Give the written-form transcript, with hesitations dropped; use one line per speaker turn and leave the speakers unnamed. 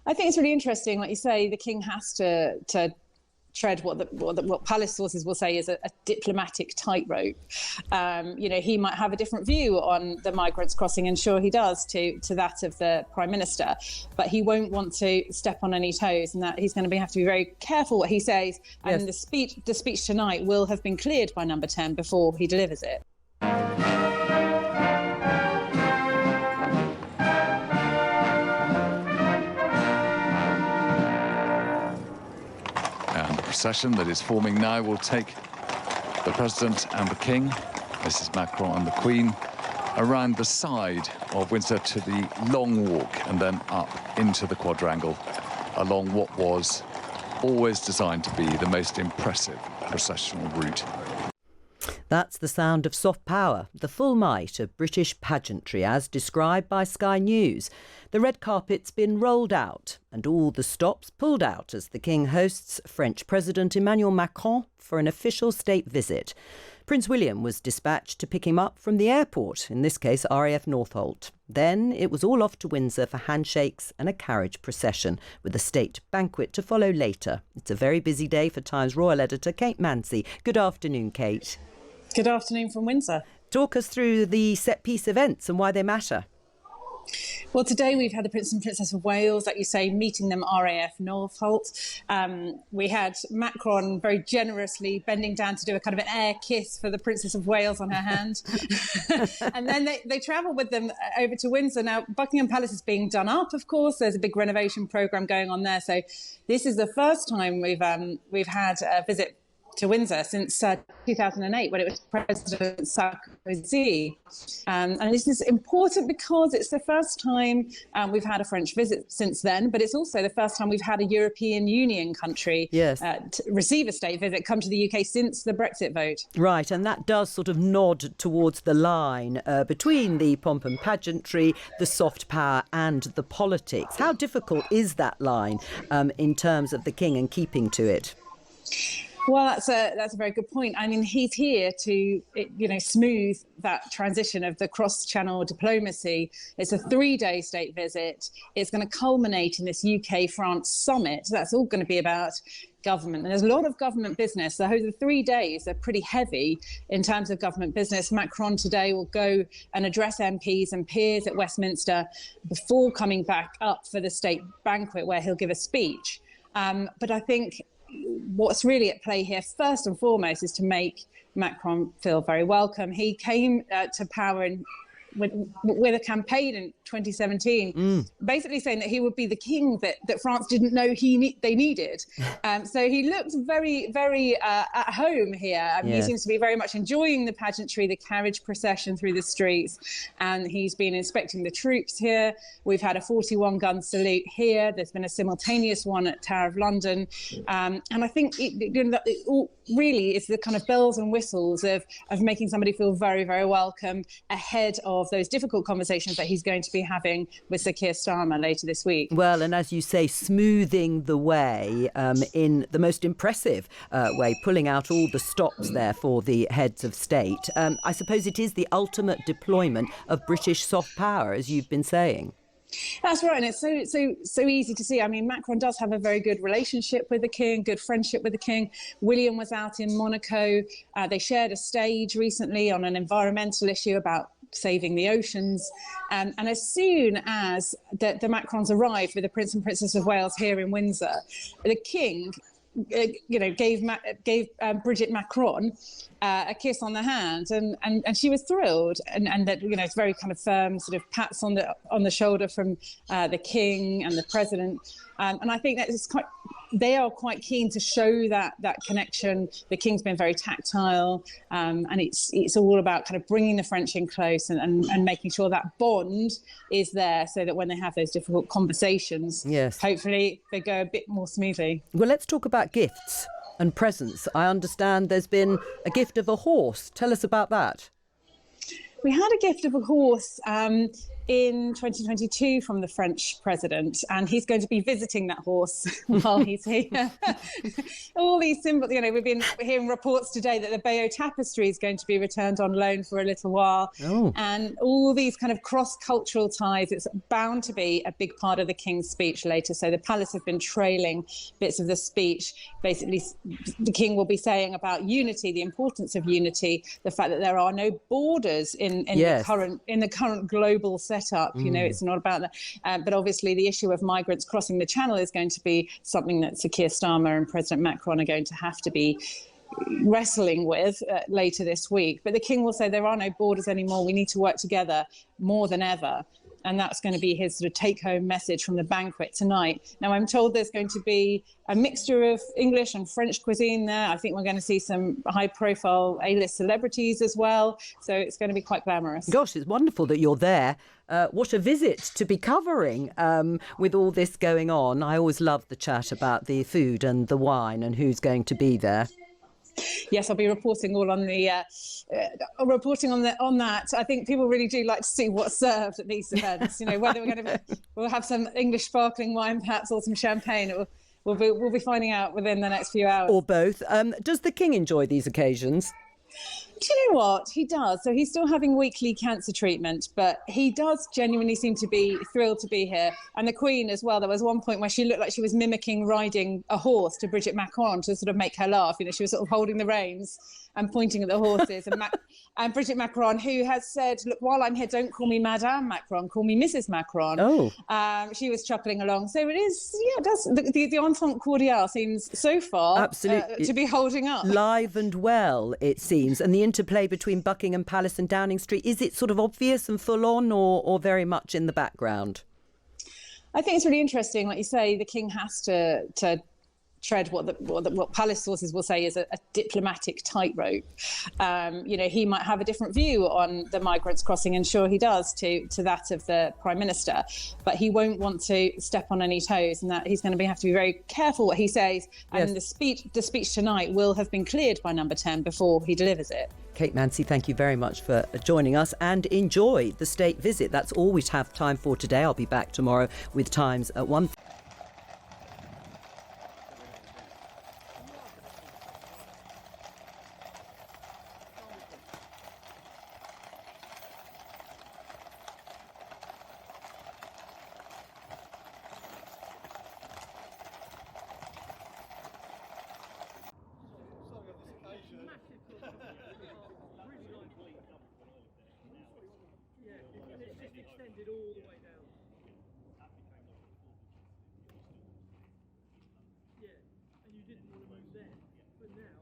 I think it's really interesting. Like you say, the king has to tread what palace sources will say is a diplomatic tightrope. He might have a different view on the migrants crossing, and sure he does, to that of the Prime Minister, but he won't want to step on any toes, and that he's going to have to be very careful what he says.
Yes.
And the speech tonight will have been cleared by Number 10 before he delivers it.
Procession that is forming now will take the President and the King, Mrs. Macron and the Queen, around the side of Windsor to the Long Walk and then up into the quadrangle along what was always designed to be the most impressive processional route.
That's the sound of soft power, the full might of British pageantry as described by Sky News. The red carpet's been rolled out and all the stops pulled out as the King hosts French President Emmanuel Macron for an official state visit. Prince William was dispatched to pick him up from the airport, in this case RAF Northolt. Then it was all off to Windsor for handshakes and a carriage procession, with a state banquet to follow later. It's a very busy day for Times Royal editor Kate Mansey. Good afternoon, Kate.
Good afternoon from Windsor.
Talk us through the set-piece events and why they matter.
Well, today we've had the Prince and Princess of Wales, like you say, meeting them RAF Northolt. We had Macron very generously bending down to do a kind of an air kiss for the Princess of Wales on her hand. And then they travelled with them over to Windsor. Now, Buckingham Palace is being done up, of course. There's a big renovation programme going on there. So this is the first time we've had a visit to Windsor since 2008, when it was President Sarkozy. And this is important because it's the first time we've had a French visit since then, but it's also the first time we've had a European Union country receive a state visit, come to the UK since the Brexit vote.
Right, and that does sort of nod towards the line between the pomp and pageantry, the soft power and the politics. How difficult is that line in terms of the King and keeping to it?
Well, that's a very good point. I mean, he's here to, smooth that transition of the cross-channel diplomacy. It's a 3-day state visit. It's going to culminate in this UK-France summit. That's all going to be about government. And there's a lot of government business. So the 3 days are pretty heavy in terms of government business. Macron today will go and address MPs and peers at Westminster before coming back up for the state banquet, where he'll give a speech. But I think what's really at play here, first and foremost, is to make Macron feel very welcome. He came to power with a campaign in 2017, basically saying that he would be the king that France didn't know they needed. So he looks very, very at home here. He seems to be very much enjoying the pageantry, the carriage procession through the streets, and he's been inspecting the troops here. We've had a 41-gun salute here. There's been a simultaneous one at Tower of London. And I think it all really is the kind of bells and whistles of making somebody feel very, very welcome ahead of those difficult conversations that he's going to be having with Sir Keir Starmer later this week.
Well, and as you say, smoothing the way in the most impressive way, pulling out all the stops there for the heads of state. I suppose it is the ultimate deployment of British soft power, as you've been saying.
That's right, and it's so easy to see. I mean, Macron does have a very good relationship with the King, good friendship with the King. William was out in Monaco. They shared a stage recently on an environmental issue about saving the oceans. And as soon as the Macrons arrived with the Prince and Princess of Wales here in Windsor, the King gave Brigitte Macron a kiss on the hand, and she was thrilled, and that it's very kind of firm sort of pats on the shoulder from the King and the President, and I think that they are quite keen to show that connection. The King's been very tactile, and it's all about kind of bringing the French in close and making sure that bond is there, so that when they have those difficult conversations, hopefully they go a bit more smoothly.
Well, let's talk about gifts and presents. I understand there's been a gift of a horse. Tell us about that.
We had a gift of a horse. in 2022 from the French president, and he's going to be visiting that horse while he's here. All these symbols, we've been hearing reports today that the Bayeux tapestry is going to be returned on loan for a little while. And all these kind of cross-cultural ties, it's bound to be a big part of the King's speech later. So the palace have been trailing bits of the speech. Basically, the King will be saying about unity, the importance of unity, the fact that there are no borders in the current global setup. It's not about that. But obviously, the issue of migrants crossing the Channel is going to be something that Sir Keir Starmer and President Macron are going to have to be wrestling with later this week. But the King will say there are no borders anymore. We need to work together more than ever. And that's going to be his sort of take-home message from the banquet tonight. Now, I'm told there's going to be a mixture of English and French cuisine there. I think we're going to see some high-profile A-list celebrities as well. So it's going to be quite glamorous.
Gosh, it's wonderful that you're there. What a visit to be covering with all this going on. I always love the chat about the food and the wine and who's going to be there.
Yes, I'll be reporting all on the on that. I think people really do like to see what's served at these events. Whether we'll have some English sparkling wine, perhaps, or some champagne. We'll be finding out within the next few hours.
Or both. Does the King enjoy these occasions?
Do you know what? He does. So he's still having weekly cancer treatment, but he does genuinely seem to be thrilled to be here. And the Queen as well. There was one point where she looked like she was mimicking riding a horse to Bridget Macron to sort of make her laugh. She was sort of holding the reins and pointing at the horses. And Bridget Macron, who has said, look, while I'm here, don't call me Madame Macron, call me Mrs. Macron. She was chuckling along. So it is, it does. The entente cordiale seems so far
absolutely
to be holding up.
Live and well, it seems. And the interplay between Buckingham Palace and Downing Street, is it sort of obvious and full on or very much in the background?
I think it's really interesting. Like you say, the King has to tread what palace sources will say is a diplomatic tightrope. He might have a different view on the migrants crossing, and sure he does, to that of the Prime Minister, but he won't want to step on any toes, and that he's going to have to be very careful what he says. And the speech tonight will have been cleared by Number 10 before he delivers it.
Kate Mansey, thank you very much for joining us, and enjoy the state visit. That's all we have time for today. I'll be back tomorrow with Times at 1.
Extended all the way down. Yeah, and you didn't want to move there, but now